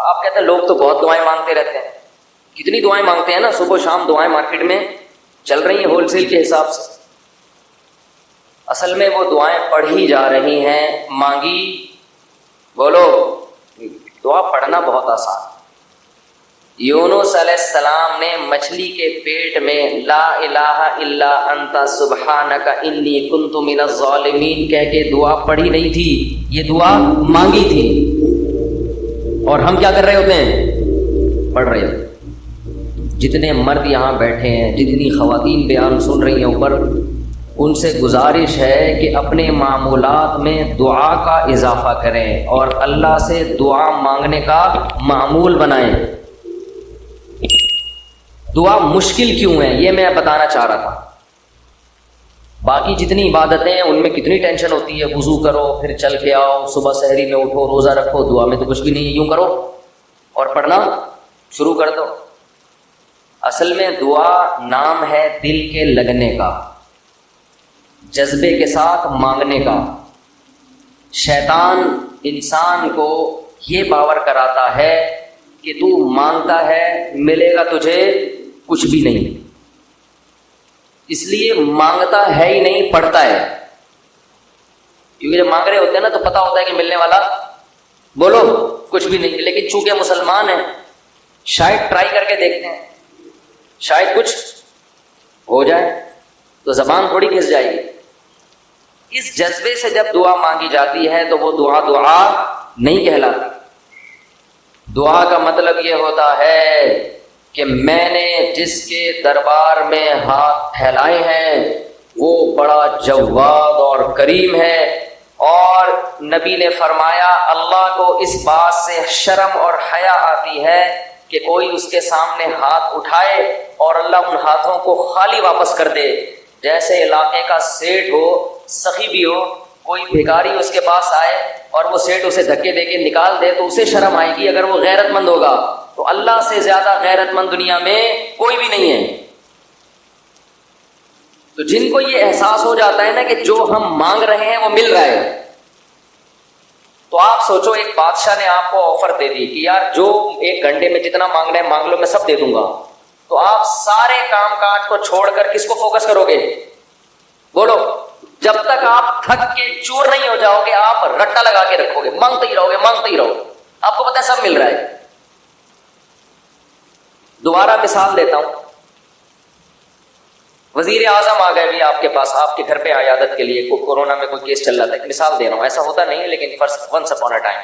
آپ کہتے ہیں لوگ تو بہت دعائیں مانگتے رہتے ہیں. کتنی دعائیں مانگتے ہیں نا, صبح شام دعائیں مارکیٹ میں چل رہی ہیں ہول سیل کے حساب سے. اصل میں وہ دعائیں پڑھی جا رہی ہیں, مانگی. بولو, دعا پڑھنا بہت آسان. یونس علیہ السلام نے مچھلی کے پیٹ میں لا الہ الا انت سبحانک انی کنت من الظالمین کہہ کے دعا پڑھی نہیں تھی, یہ دعا مانگی تھی. اور ہم کیا کر رہے ہوتے ہیں؟ پڑھ رہے ہوتے. جتنے مرد یہاں بیٹھے ہیں, جتنی خواتین بیان سن رہی ہیں اوپر, ان سے گزارش ہے کہ اپنے معمولات میں دعا کا اضافہ کریں اور اللہ سے دعا مانگنے کا معمول بنائیں. دعا مشکل کیوں ہے یہ میں بتانا چاہ رہا تھا. باقی جتنی عبادتیں ہیں ان میں کتنی ٹینشن ہوتی ہے, وضو کرو پھر چل کے آؤ, صبح سحری میں اٹھو, روزہ رکھو. دعا میں تو کچھ بھی نہیں ہے, یوں کرو اور پڑھنا شروع کر دو. اصل میں دعا نام ہے دل کے لگنے کا, جذبے کے ساتھ مانگنے کا. شیطان انسان کو یہ باور کراتا ہے کہ تو مانگتا ہے ملے گا تجھے کچھ بھی نہیں, اس لیے مانگتا ہے ہی نہیں, پڑھتا ہے. کیونکہ جب مانگ رہے ہوتے ہیں نا تو پتہ ہوتا ہے کہ ملنے والا بولو کچھ بھی نہیں. لیکن چونکہ مسلمان ہیں شاید ٹرائی کر کے دیکھتے ہیں, شاید کچھ ہو جائے, تو زبان تھوڑی گھس جائے گی. اس جذبے سے جب دعا مانگی جاتی ہے تو وہ دعا نہیں کہلاتی. دعا کا مطلب یہ ہوتا ہے کہ میں نے جس کے دربار میں ہاتھ پھیلائے ہیں وہ بڑا جواد اور کریم ہے. اور نبی نے فرمایا اللہ کو اس بات سے شرم اور حیا آتی ہے کہ کوئی اس کے سامنے ہاتھ اٹھائے اور اللہ ان ہاتھوں کو خالی واپس کر دے. جیسے علاقے کا سیٹھ ہو, سخی بھی ہو, کوئی بھکاری اس کے پاس آئے اور وہ سیٹھ اسے دھکے دے کے نکال دے تو اسے شرم آئے گی اگر وہ غیرت مند ہوگا. تو اللہ سے زیادہ غیرت مند دنیا میں کوئی بھی نہیں ہے. تو جن کو یہ احساس ہو جاتا ہے نا کہ جو ہم مانگ رہے ہیں وہ مل رہا ہے, تو آپ سوچو ایک بادشاہ نے آپ کو آفر دے دی کہ یار جو 1 گھنٹے میں جتنا مانگنا ہے مانگ لو, میں سب دے دوں گا. تو آپ سارے کام کاج کو چھوڑ کر کس کو فوکس کرو گے؟ بولو. جب تک آپ تھک کے چور نہیں ہو جاؤ گے آپ رٹا لگا کے رکھو گے, مانگتے ہی رہو گے, مانگتے ہی رہو گے. آپ کو پتہ ہے سب مل رہا ہے. دوبارہ مثال دیتا ہوں. وزیر اعظم آ گئے بھی آپ کے پاس, آپ کے گھر پہ عیادت کے لیے, کورونا میں کوئی کیس چل رہا تھا, ایک مثال دے رہا ہوں, ایسا ہوتا نہیں ہے لیکن ونس اپون اے ٹائم.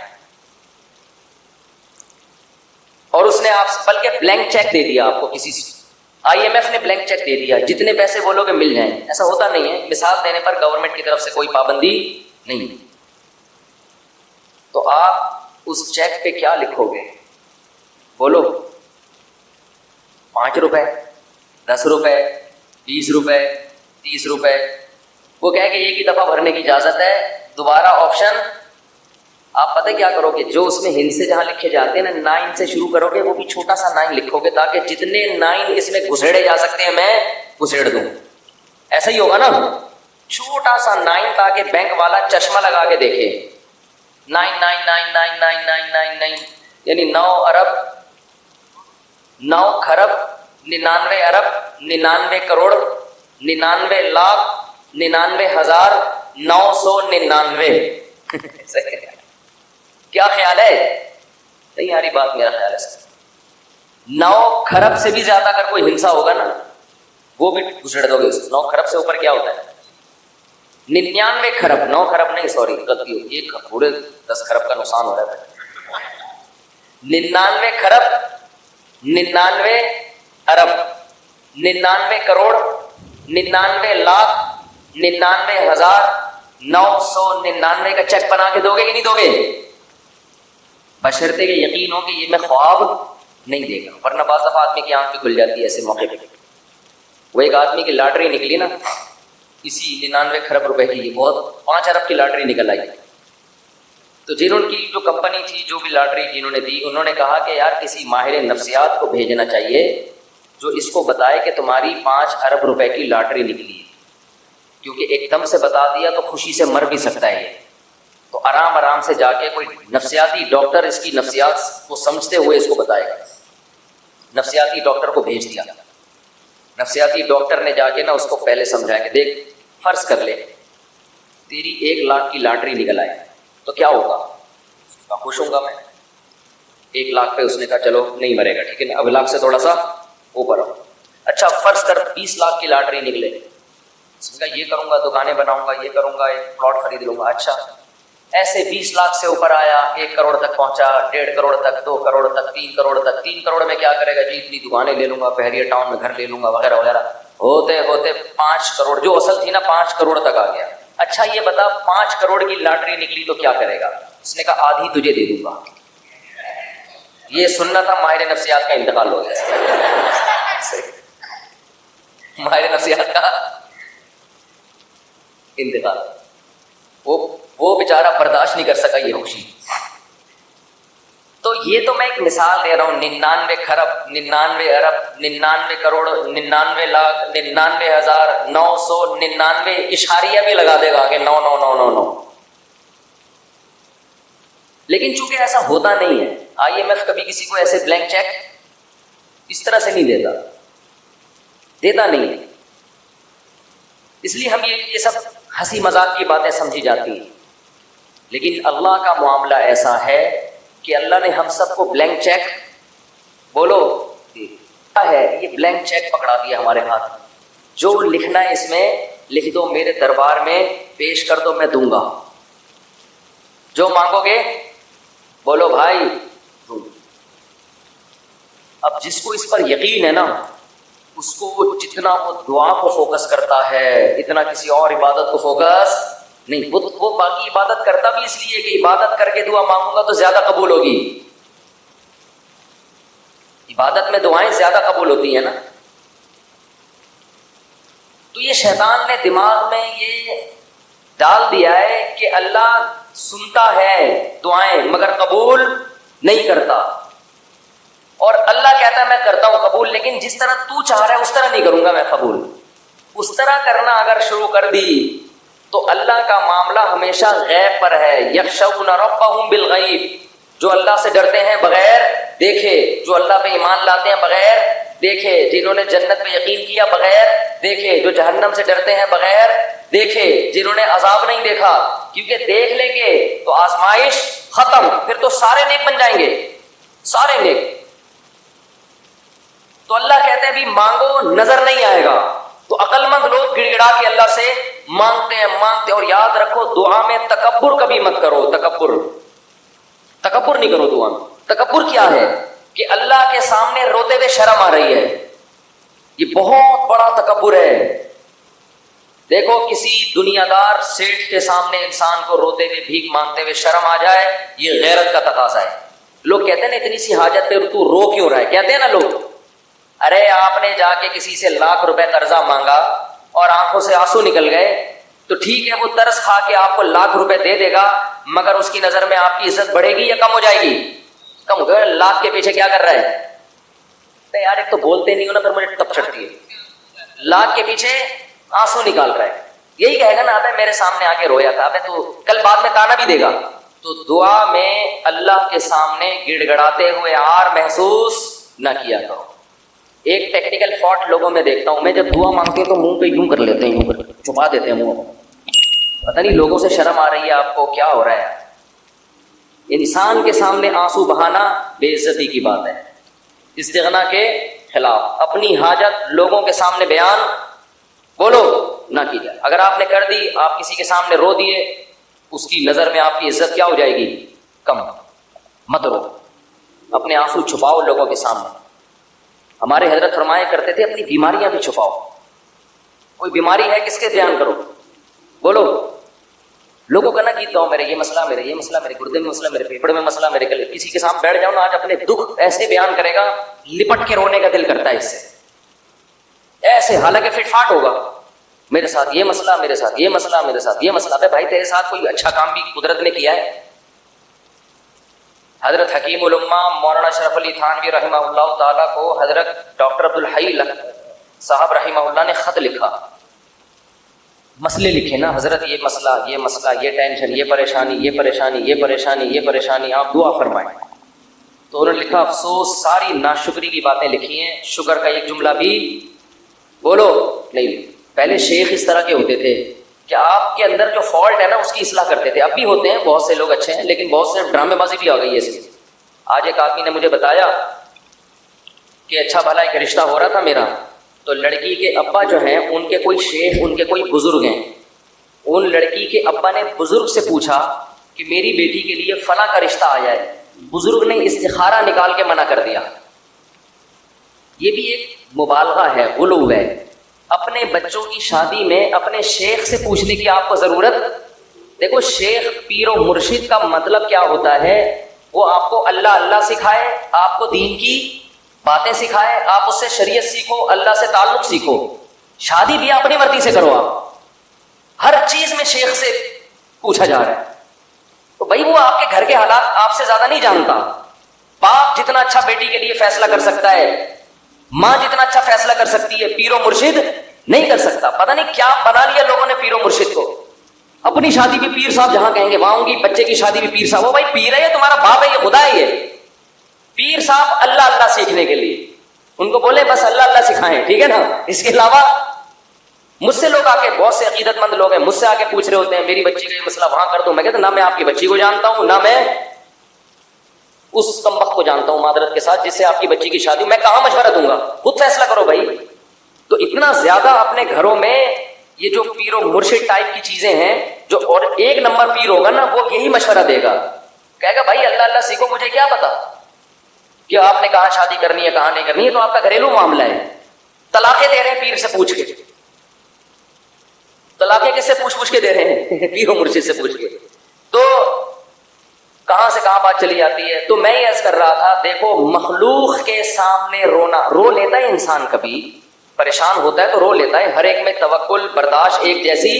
اور اس نے آپ بلکہ بلینک چیک دے دیا آپ کو, کسی سے IMF نے بلینک چیک دے دیا, جتنے پیسے بولو گے مل جائیں. ایسا ہوتا نہیں ہے, مثال دینے پر گورنمنٹ کی طرف سے کوئی پابندی نہیں. تو آپ اس چیک پہ کیا لکھو گے؟ بولو. 5 روپے, 10 روپے, 20 روپے, 30 روپے. وہ کہہ کہ ایک ہی دفعہ بھرنے کی اجازت ہے, دوبارہ آپشن. آپ پتہ کیا کرو گے, جو اس میں ہند سے جہاں لکھے جاتے ہیں نا 9 سے شروع کرو گے, وہ بھی چھوٹا سا 9 لکھو گے تاکہ جتنے 9 اس میں گھسیڑے جا سکتے ہیں میں گھسیڑ دوں. ایسا ہی ہوگا نا, چھوٹا سا 9 تاکہ بینک والا چشمہ لگا کے دیکھے. 9 یعنی 9 ارب 9 کھرب 99 ارب 99 کروڑ 99 لاکھ 99,999. کیا خیال ہے؟ نہیں آ رہی بات؟ میرا خیال ہے 9 کھرب سے بھی زیادہ اگر کوئی ہنسا ہوگا نا وہ بھی گھسڑ دو گے. 9 کھرب سے اوپر کیا ہوتا ہے؟ 99 کھرب. 9 کھرب نہیں, سوری غلطی ہوئی, ایک پورے 10 کھرب کا نقصان ہو رہا ہے. 99 کھرب 99 ارب 99 کروڑ 99 لاکھ 99,999 کا چیک بنا کے دو گے کہ نہیں دو گے؟ بشرطے کہ یقین ہو کہ یہ میں خواب نہیں دے گا, ورنہ بعض دفعہ آدمی کی آنکھ بھی کھل جاتی ہے ایسے موقع پہ. وہ ایک آدمی کی لاٹری نکلی نا, اسی 99 کھرب روپے کی, بہت 5 ارب کی لاٹری نکل آئی. تو جنہوں کی جو کمپنی تھی, جو بھی لاٹری جنہوں نے دی, انہوں نے کہا کہ یار کسی ماہر نفسیات کو بھیجنا چاہیے جو اس کو بتائے کہ تمہاری 5 ارب روپے کی لاٹری نکلی ہے, کیونکہ ایک دم سے بتا دیا تو خوشی سے مر بھی سکتا ہے. تو آرام آرام سے جا کے کوئی نفسیاتی ڈاکٹر اس کی نفسیات کو سمجھتے ہوئے اس کو بتائے گا. نفسیاتی ڈاکٹر کو بھیج دیا. نفسیاتی ڈاکٹر نے جا کے نا اس کو پہلے سمجھایا کہ دیکھ فرض کر لے تیری 1,00,000 کی لاٹری نکل آئے تو کیا ہوگا. خوش ہوں گا میں. 1,00,000 پہ اس نے کہا چلو نہیں مرے گا, ٹھیک ہے نا, اب 1,00,000 سے تھوڑا سا اوپر ہو. اچھا فرض کر 20,00,000 کی لاٹری نکلے. اس نے کہا یہ کروں گا, دکانیں بناؤں گا, یہ کروں گا, ایک پلاٹ خرید لوں گا. اچھا ایسے 20,00,000 سے اوپر آیا, 1 کروڑ تک پہنچا, 1.5 کروڑ تک, 2 کروڑ تک, 3 کروڑ تک. 3 کروڑ میں کیا کرے گا جی, اتنی دکانیں لے لوں گا, بحریہ ٹاؤن میں گھر لے لوں گا وغیرہ وغیرہ. ہوتے ہوتے 5 کروڑ جو اصل تھی نا 5 کروڑ تک آ گیا. اچھا یہ بتا 5 کروڑ کی لاٹری نکلی تو کیا کرے گا. اس نے کہا آدھی تجھے دے دوں گا. یہ سننا تھا ماہر نفسیات کا انتقال ہو گیا. ماہر نفسیات کا انتقال, وہ بیچارہ برداشت نہیں کر سکا یہ خوشی. تو یہ تو میں ایک مثال دے رہا ہوں. 99 کھرب, 99 ارب, 99 کروڑ, 99 لاکھ, 99,999 اشاریہ بھی لگا دے گا کہ 99999. لیکن چونکہ ایسا ہوتا نہیں ہے, IMF کبھی کسی کو ایسے بلینک چیک اس طرح سے نہیں دیتا نہیں ہے. اس لیے ہم یہ سب ہنسی مذاق کی باتیں سمجھی جاتی ہیں. لیکن اللہ کا معاملہ ایسا ہے کہ اللہ نے ہم سب کو بلینک چیک بولو ہے, یہ بلینک چیک پکڑا دیا ہمارے ہاتھ. جو لکھنا ہے اس میں لکھ دو, میرے دربار میں پیش کر دو, میں دوں گا. جو مانگو گے بولو بھائی. اب جس کو اس پر یقین ہے نا, اس کو جتنا وہ دعا کو فوکس کرتا ہے اتنا کسی اور عبادت کو فوکس نہیں. وہ باقی عبادت کرتا بھی اس لیے کہ عبادت کر کے دعا مانگوں گا تو زیادہ قبول ہوگی. عبادت میں دعائیں زیادہ قبول ہوتی ہیں نا. تو یہ شیطان نے دماغ میں یہ ڈال دیا ہے کہ اللہ سنتا ہے دعائیں مگر قبول نہیں کرتا. اور اللہ کہتا ہے میں کرتا ہوں قبول, لیکن جس طرح تو چاہ رہا ہے اس طرح نہیں کروں گا میں قبول. اس طرح کرنا اگر شروع کر دی تو اللہ کا معاملہ ہمیشہ غیب پر ہے. یخشون ربهم بالغیب, جو اللہ سے ڈرتے ہیں بغیر دیکھے, جو اللہ پہ ایمان لاتے ہیں بغیر دیکھے, جنہوں نے جنت پہ یقین کیا بغیر دیکھے, جو جہنم سے ڈرتے ہیں بغیر دیکھے, جنہوں نے عذاب نہیں دیکھا. کیونکہ دیکھ لیں گے تو آزمائش ختم, پھر تو سارے نیک بن جائیں گے, سارے نیک. تو اللہ کہتے ہیں بھی مانگو نظر نہیں آئے گا. تو عقل مند لوگ گڑ گڑا کے اللہ سے مانگتے ہیں. اور یاد رکھو دعا میں تکبر کبھی مت کرو. تکبر نہیں کرو دعا میں. تکبر کیا ہے کہ اللہ کے سامنے روتے ہوئے شرم آ رہی ہے, یہ بہت بڑا تکبر ہے. دیکھو کسی دنیا دار سیٹھ کے سامنے انسان کو روتے ہوئے بھیک مانگتے ہوئے شرم آ جائے, یہ غیرت کا تقاضا ہے. لوگ کہتے ہیں نا اتنی سی حاجت پہ تو رو کیوں رہا ہے, کہتے ہیں نا لوگ. ارے آپ نے جا کے کسی سے ₹1,00,000 قرضہ مانگا اور آنکھوں سے آنسو نکل گئے تو ٹھیک ہے وہ ترس کھا کے آپ کو ₹1,00,000 دے دے گا, مگر اس کی نظر میں آپ کی عزت بڑھے گی یا کم ہو جائے گی؟ کم ہو گئے. لاکھ کے پیچھے کیا کر رہا ہے یار, ایک تو بولتے نہیں ہو نا, پھر مجھے ٹپ چڑھتی ہے. لاکھ کے پیچھے آنسو نکال رہا ہے. یہی کہے گا نا ابے میرے سامنے آ کے رویا تھا, ابے تو کل بعد میں تانا بھی دے گا. تو دعا میں اللہ کے سامنے گڑ گڑاتے ہوئے آر محسوس نہ کیا کرو. ایک ٹیکنیکل فالٹ لوگوں میں دیکھتا ہوں, میں جب دعا مانگتے ہیں تو منہ پہ یوں کر لیتے ہیں, یوں کر چھپا دیتے ہیں منہ. پتہ نہیں لوگوں سے شرم آ رہی ہے آپ کو, کیا ہو رہا ہے. انسان کے سامنے آنسو بہانا بے عزتی کی بات ہے, استغنا کے خلاف. اپنی حاجت لوگوں کے سامنے بیان بولو نہ کی جائے. اگر آپ نے کر دی, آپ کسی کے سامنے رو دیے, اس کی نظر میں آپ کی عزت کیا ہو جائے گی, کم. مت رو, اپنے آنسو چھپاؤ لوگوں کے سامنے. ہمارے حضرت فرمایا کرتے تھے اپنی بیماریاں بھی چھپاؤ. کوئی بیماری ہے کس کے بیان کرو, بولو. لوگوں کا نہ گیت گاؤ, میرے یہ مسئلہ, میرے یہ مسئلہ, میرے گردے میں مسئلہ, میرے پھیپھڑے میں مسئلہ, میرے گلے. کسی کے سامنے بیٹھ جاؤ نا آج, اپنے دکھ ایسے بیان کرے گا لپٹ کے رونے کا دل کرتا ہے اس سے, ایسے, حالانکہ فٹ فاٹ ہوگا. میرے ساتھ یہ مسئلہ, میرے ساتھ یہ مسئلہ, میرے ساتھ یہ مسئلہ. بھائی تیرے ساتھ کوئی اچھا کام بھی قدرت نے کیا ہے. حضرت حکیم الامہ مولانا شرف علی تھانوی رحمہ اللہ تعالیٰ کو حضرت ڈاکٹر عبدالحی صاحب رحمہ اللہ نے خط لکھا. مسئلے لکھے نا حضرت، یہ مسئلہ یہ ٹینشن، یہ پریشانی یہ پریشانی یہ پریشانی یہ پریشانی، آپ دعا فرمائیں. تو انہوں نے لکھا افسوس ساری ناشکری کی باتیں لکھی ہیں، شکر کا ایک جملہ بھی بولو نہیں. پہلے شیخ اس طرح کے ہوتے تھے کہ آپ کے اندر جو فالٹ ہے نا اس کی اصلاح کرتے تھے. اب بھی ہوتے ہیں، بہت سے لوگ اچھے ہیں، لیکن بہت سے ڈرامے بازی بھی آ گئی ہے اس میں. آج ایک آدمی نے مجھے بتایا کہ اچھا بھلا ایک رشتہ ہو رہا تھا میرا، تو لڑکی کے ابا جو ہیں ان کے کوئی شیخ، ان کے کوئی بزرگ ہیں. ان لڑکی کے ابا نے بزرگ سے پوچھا کہ میری بیٹی کے لیے فلاں کا رشتہ آ جائے. بزرگ نے استخارہ نکال کے منع کر دیا. یہ بھی ایک مبالغہ ہے، غلو ہے. اپنے بچوں کی شادی میں اپنے شیخ سے پوچھنے کی آپ کو ضرورت. دیکھو شیخ پیر و مرشد کا مطلب کیا ہوتا ہے، وہ آپ کو اللہ اللہ سکھائے، آپ کو دین کی باتیں سکھائے، آپ اس سے شریعت سیکھو، اللہ سے تعلق سیکھو. شادی بھی اپنی مرضی سے کرو، آپ ہر چیز میں شیخ سے پوچھا جا رہا ہے. تو بھائی وہ آپ کے گھر کے حالات آپ سے زیادہ نہیں جانتا. باپ جتنا اچھا بیٹی کے لیے فیصلہ کر سکتا ہے، ماں جتنا اچھا فیصلہ کر سکتی ہے، پیر و مرشد نہیں کر سکتا. پتہ نہیں کیا بنا لیا لوگوں نے پیر و مرشد کو. اپنی شادی بھی پیر صاحب جہاں کہیں گے وہاں ہوں گی، بچے کی شادی بھی پیر صاحب. وہ بھائی پیر ہے یہ تمہارا باپ ہے، یہ خدا ہے. یہ پیر صاحب اللہ اللہ سیکھنے کے لیے، ان کو بولے بس اللہ اللہ سکھائیں، ٹھیک ہے نا. اس کے علاوہ مجھ سے لوگ آ کے، بہت سے عقیدت مند لوگ ہیں مجھ سے آ کے پوچھ رہے ہوتے ہیں میری بچی کا یہ مسئلہ وہاں کر دوں. میں کہتا نہ میں آپ کی بچی کو جانتا ہوں، نہ میں اس کمبخت کو جانتا ہوں معذرت کے ساتھ جس سے آپ کی بچی کی شادی. میں کہاں مشورہ دوں گا، خود فیصلہ کرو بھائی. تو اتنا زیادہ اپنے گھروں میں یہ جو پیر و مرشد ٹائپ کی چیزیں ہیں، جو اور ایک نمبر پیر ہوگا نا وہ یہی مشورہ دے گا، کہے گا بھائی اللہ اللہ سیکھو، مجھے کیا پتا کہ آپ نے کہاں شادی کرنی ہے کہاں نہیں کرنی ہے، تو آپ کا گھریلو معاملہ ہے. طلاقیں دے رہے ہیں پیر سے پوچھ کے، طلاقیں کس سے پوچھ کے دے رہے ہیں؟ پیر و مرشد سے پوچھ کے. تو کہاں سے کہاں بات چلی جاتی ہے. تو میں یہ عرض کر رہا تھا، دیکھو مخلوق کے سامنے رونا، رو لیتا ہے انسان، کبھی پریشان ہوتا ہے تو رو لیتا ہے. ہر ایک میں توکل برداشت ایک جیسی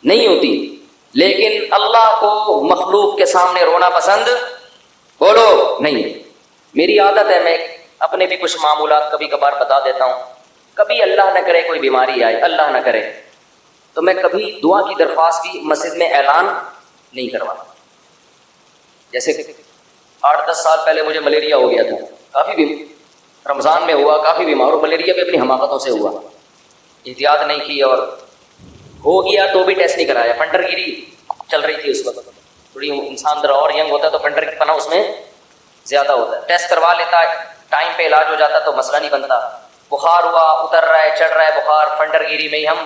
نہیں ہوتی، لیکن اللہ کو مخلوق کے سامنے رونا پسند بولو نہیں. میری عادت ہے میں اپنے بھی کچھ معمولات کبھی کبھار بتا دیتا ہوں. کبھی اللہ نہ کرے کوئی بیماری آئے، اللہ نہ کرے، تو میں کبھی دعا کی درخواست بھی مسجد میں اعلان نہیں کرواتا. جیسے 8-10 سال پہلے مجھے ملیریا ہو گیا تھا، کافی رمضان میں ہوا، کافی بیمار ہوں. ملیریا بھی اپنی حماقتوں سے ہوا، احتیاط نہیں کی اور ہو گیا تو بھی ٹیسٹ نہیں کرایا. فنڈر گیری چل رہی تھی اس وقت، تھوڑی انسان ذرا اور ینگ ہوتا ہے تو فنڈر کی پناہ اس میں زیادہ ہوتا ہے. ٹیسٹ کروا لیتا ہے، ٹائم پہ علاج ہو جاتا تو مسئلہ نہیں بنتا. بخار ہوا، اتر رہا ہے، چڑھ رہا ہے بخار، فنڈر گیری میں ہی ہم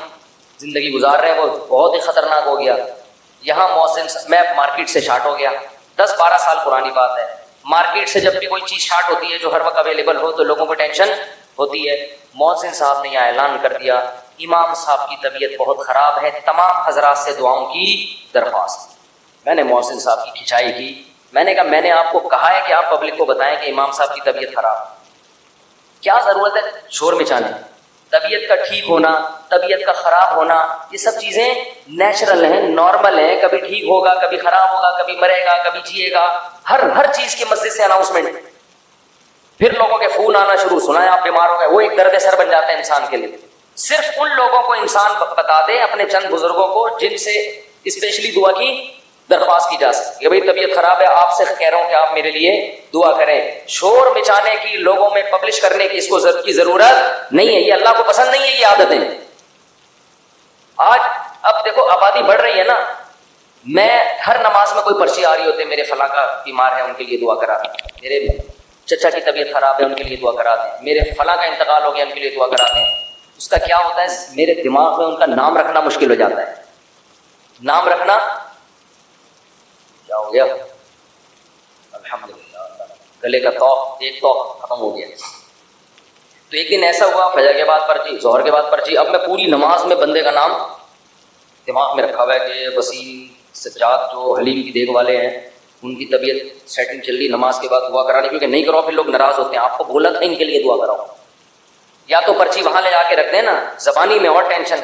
زندگی گزار رہے ہیں، وہ بہت ہی خطرناک ہو گیا. یہاں محسن میں مارکیٹ سے شارٹ ہو گیا، 10-12 سال پرانی بات ہے. مارکیٹ سے جب بھی کوئی چیز شارٹ ہوتی ہے جو ہر وقت اویلیبل ہو تو لوگوں کو ٹینشن ہوتی ہے. محسن صاحب نے یہاں اعلان کر دیا امام صاحب کی طبیعت بہت خراب ہے، تمام حضرات سے دعاؤں کی درخواست. میں نے محسن صاحب کی کھنچائی کی. میں نے کہا میں نے آپ کو کہا ہے کہ آپ پبلک کو بتائیں کہ امام صاحب کی طبیعت خراب، کیا ضرورت ہے شور مچانے. طبیعت کا ٹھیک ہونا، طبیعت کا خراب ہونا، یہ سب چیزیں نیچرل ہیں، نارمل ہیں. کبھی ٹھیک ہوگا، کبھی خراب ہوگا، کبھی مرے گا، کبھی جیے گا. ہر چیز کی مسجد سے اناؤنسمنٹ. پھر لوگوں کے فون آنا شروع، سنا ہے آپ بیمار ہو گئے، وہ ایک درد سر بن جاتا ہے انسان کے لیے. صرف ان لوگوں کو انسان بتا دے، اپنے چند بزرگوں کو جن سے اسپیشلی دعا کی درخواست کی جا سکتی ہے. بھائی طبیعت خراب ہے، آپ سے کہہ رہا ہوں کہ آپ میرے لیے دعا کریں. شور مچانے کی، لوگوں میں پبلش کرنے کی اس کو کی ضرورت نہیں ہے. یہ اللہ کو پسند نہیں ہے یہ عادتیں. آج اب دیکھو آبادی بڑھ رہی ہے نا، میں ہر نماز میں کوئی پرچی آ رہی ہوتی ہے، میرے فلاں کا بیمار ہے ان کے لیے دعا کرا دیں، میرے چچا کی طبیعت خراب ہے ان کے لیے دعا کرا دیں، میرے فلاں کا انتقال ہو گیا ان کے لیے دعا کرا دیں. اس کا کیا ہوتا ہے، میرے دماغ میں ان کا نام رکھنا مشکل ہو جاتا ہے. نام رکھنا کیا ہو گیا، الحمدللہ گلے کا توق، ایک توق ختم ہو گیا. تو ایک دن ایسا ہوا، فجر کے بعد پرچی، ظہر کے بعد پرچی. اب میں پوری نماز میں بندے کا نام دماغ میں رکھا ہوا ہے کہ وسیم سجاد جو حلیم کی دیکھ والے ہیں ان کی طبیعت سیٹنگ چل رہی، نماز کے بعد دعا کرانی، کیونکہ نہیں کرو پھر لوگ ناراض ہوتے ہیں. آپ کو بولا تھا ان کے لیے دعا کراؤ. یا تو پرچی وہاں لے جا کے رکھ دیں نا، زبانی میں اور ٹینشن.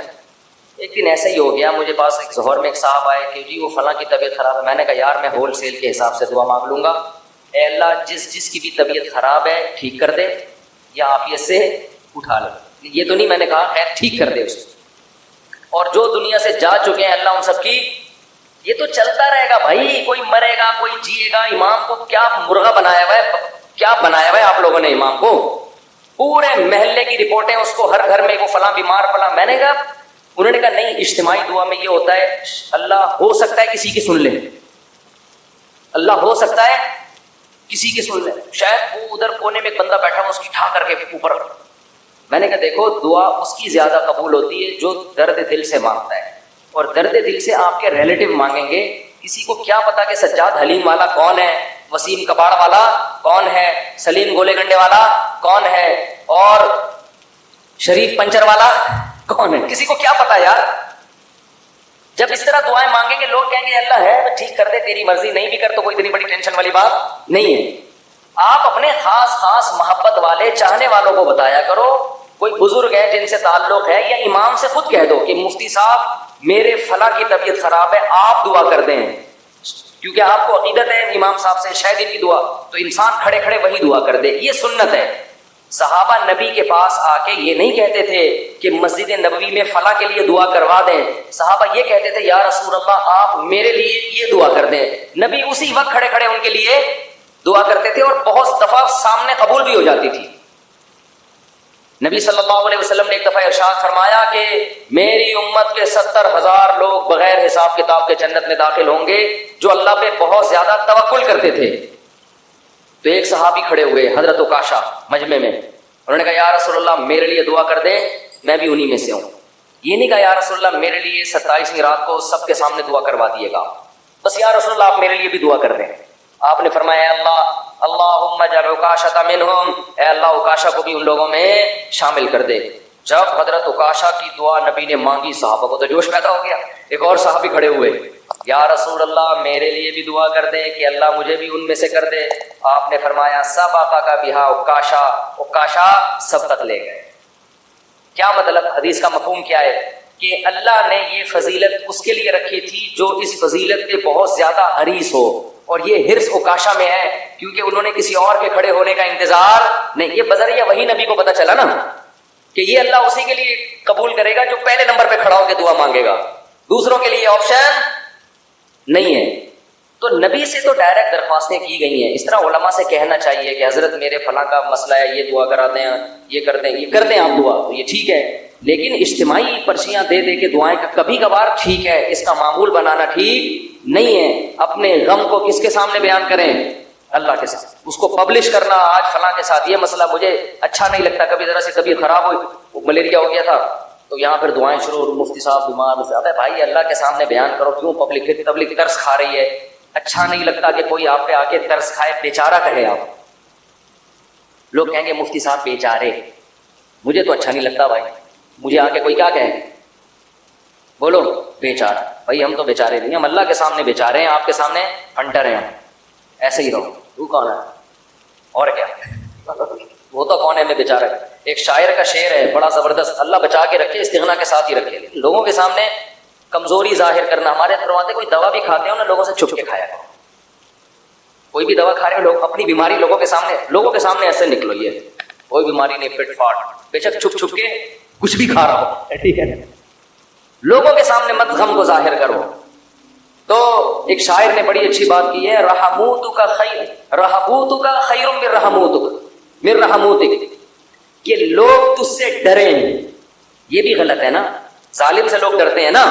ایک دن ایسا ہی ہو گیا، مجھے پاس ایک ظہر میں ایک صاحب آئے کہ جی وہ فلاں کی طبیعت خراب ہے. میں نے کہا یار میں ہول سیل کے حساب سے دعا مانگ لوں گا، اے اللہ جس کی بھی طبیعت خراب ہے ٹھیک کر دے یا عافیت سے اٹھا لے. یہ تو نہیں میں نے کہا خیر ٹھیک کر دے اس کو. اور جو دنیا سے جا چکے ہیں اللہ ان سب کی، یہ تو چلتا رہے گا بھائی، کوئی مرے گا کوئی جیے گا. امام کو کیا مرغا بنایا ہوا ہے، کیا بنایا ہوا ہے آپ لوگوں نے امام کو؟ پورے محلے کی رپورٹیں اس کو، ہر گھر میں کو فلاں بیمار فلاں. میں نے کہا، انہوں نے کہا نہیں، اجتماعی دعا میں یہ ہوتا ہے اللہ ہو سکتا ہے کسی کی سن لے، اللہ ہو سکتا ہے کسی کی سن لے. شاید وہ ادھر کونے میں ایک بندہ بیٹھا ہوا اس کی ٹھا کر کے اوپر. میں نے کہا دیکھو دعا اس کی زیادہ قبول ہوتی ہے جو درد دل سے مانگتا ہے، اور درد دل سے آپ کے ریلیٹو مانگیں گے. کسی کو کیا پتا کہ سجاد حلیم والا کون ہے، وسیم کباڑ والا کون ہے، سلیم گولے گنڈے والا کون ہے، اور شریف پنچر والا کون ہے، کسی کو کیا پتا یار. جب اس طرح دعائیں مانگیں گے لوگ کہیں گے اللہ ہے ٹھیک کر دے، تیری مرضی، نہیں بھی کر تو کوئی اتنی بڑی ٹینشن والی بات نہیں ہے. آپ اپنے خاص خاص محبت والے چاہنے والوں کو بتایا کرو. کوئی بزرگ ہے جن سے تعلق ہے، یا امام سے خود کہہ دو کہ مفتی صاحب میرے فلاں کی طبیعت خراب ہے، آپ دعا کر دیں، کیونکہ آپ کو عقیدت ہے امام صاحب سے شاید ان کی دعا، تو انسان کھڑے کھڑے وہی دعا کر دے. یہ سنت ہے. صحابہ نبی کے پاس آ کے یہ نہیں کہتے تھے کہ مسجد نبوی میں فلاں کے لیے دعا کروا دیں. صحابہ یہ کہتے تھے یا رسول اللہ آپ میرے لیے یہ دعا کر دیں. نبی اسی وقت کھڑے کھڑے ان کے لیے دعا کرتے تھے، اور بہت دفعہ سامنے قبول بھی ہو جاتی تھی. نبی صلی اللہ علیہ وسلم نے ایک دفعہ ارشاد فرمایا کہ میری امت کے 70,000 لوگ بغیر حساب کتاب کے جنت میں داخل ہوں گے جو اللہ پہ بہت زیادہ توکل کرتے تھے. تو ایک صحابی کھڑے ہوئے حضرت عکاشہ مجمع میں، انہوں نے کہا یا رسول اللہ میرے لیے دعا کر دیں، میں بھی انہی میں سے ہوں. یہ نہیں کہا یا رسول اللہ میرے لیے 27ویں رات کو سب کے سامنے دعا کروا دیے گا، بس یا رسول اللہ آپ میرے لیے بھی دعا کر دیں. آپ نے فرمایا اللہ اللہم اجعل عکاشۃ منہم، اے اللہ عکاشہ کو بھی ان لوگوں میں شامل کر دے. جب حضرت عکاشہ کی دعا نبی نے مانگی صحابہ کو تو جوش پیدا ہو گیا. ایک اور صحابی کھڑے ہوئے، یا رسول اللہ میرے لیے بھی دعا کر دے کہ اللہ مجھے بھی ان میں سے کر دے. آپ نے فرمایا سبقک بہا عکاشہ، عکاشہ سب تک لے گئے. کیا مطلب؟ حدیث کا مفہوم کیا ہے کہ اللہ نے یہ فضیلت اس کے لیے رکھی تھی جو اس فضیلت پہ بہت زیادہ حریص ہو، اور یہ حرص عکاشہ میں ہے کیونکہ انہوں نے کسی اور کے کھڑے ہونے کا انتظار نہیں. یہ بذریعہ وہی نبی کو پتا چلا نا کہ یہ اللہ اسی کے لیے قبول کرے گا جو پہلے نمبر پہ کھڑا ہو کے دعا مانگے گا، دوسروں کے لیے آپشن نہیں ہے. تو نبی سے تو ڈائریکٹ درخواستیں کی گئی ہیں. اس طرح علماء سے کہنا چاہیے کہ حضرت میرے فلاں کا مسئلہ ہے، یہ دعا کرا دیں، یہ کر دیں، یہ کر دیں آپ دعا، تو یہ ٹھیک ہے. لیکن اجتماعی پرچیاں دے دے کے دعائیں کبھی کبھار ٹھیک ہے، اس کا معمول بنانا ٹھیک نہیں ہے. اپنے غم کو کس کے سامنے بیان کریں؟ اللہ کے ساتھ. اس کو پبلش کرنا آج فلاں کے ساتھ یہ مسئلہ مجھے اچھا نہیں لگتا، کبھی ذرا سے طبیعت خراب ہوئی، ملیریا ہو گیا تھا تو یہاں پھر دعائیں شروع، مفتی صاحب بیمار. ابے بھائی اللہ کے سامنے بیان کرو، کیوں پبلک تبلیغ ترس کھا رہی ہے؟ اچھا نہیں لگتا کہ کوئی آپ پہ آ کے ترس کھائے، بیچارہ کہے. آپ لوگ کہیں گے مفتی صاحب بیچارے، مجھے تو اچھا نہیں لگتا بھائی. مجھے آ کے کوئی کیا کہے، بولو بیچارہ. بھائی ہم تو بیچارے نہیں، ہم اللہ کے سامنے بیچارے ہیں، آپ کے سامنے فنٹر ہیں. ہم ایسے ہی رہو. تو کون ہے اور کیا، وہ تو کون ہے میں بیچارہ. ایک شاعر کا شعر ہے بڑا زبردست، اللہ بچا کے رکھے، استغنا کے ساتھ ہی رکھے. لوگوں کے سامنے کمزوری ظاہر کرنا. ہمارے فرماتے کوئی دوا بھی کھاتے ہو نا لوگوں سے چھپ کے کھایا کرو. کوئی بھی دوا کھا رہے ہو لوگ اپنی بیماری لوگوں کے سامنے ایسے نکلو، یہ کوئی بیماری نہیں، فٹ فاٹ، بے شک چھپ چھپ کے کچھ بھی کھا رہا ہو، ٹھیک ہے، لوگوں کے سامنے مت غم کو ظاہر کرو. تو ایک شاعر نے بڑی اچھی بات کی ہے، رحموتک خیر من رحموتک، کہ لوگ تجھ سے ڈریں. یہ بھی غلط ہے نا، ظالم سے لوگ ڈرتے ہیں نا،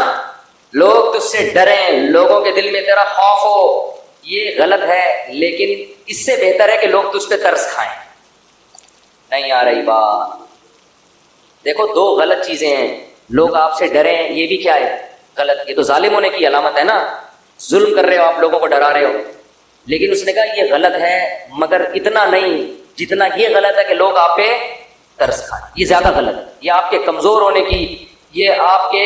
لوگ تجھ سے ڈریں، لوگوں کے دل میں تیرا خوف ہو، یہ غلط ہے. لیکن اس سے بہتر ہے کہ لوگ تجھ پہ ترس کھائیں. نہیں آ رہی بات؟ دیکھو دو غلط چیزیں ہیں، لوگ آپ سے ڈریں یہ بھی کیا ہے، غلط. یہ تو ظالم ہونے کی علامت ہے نا، ظلم کر رہے ہو آپ، لوگوں کو ڈرا رہے ہو. لیکن اس نے کہا یہ غلط ہے مگر اتنا نہیں جتنا یہ غلط ہے کہ لوگ آپ پہ ترس کھائیں. یہ زیادہ غلط ہے، یہ آپ کے کمزور ہونے کی، یہ آپ کے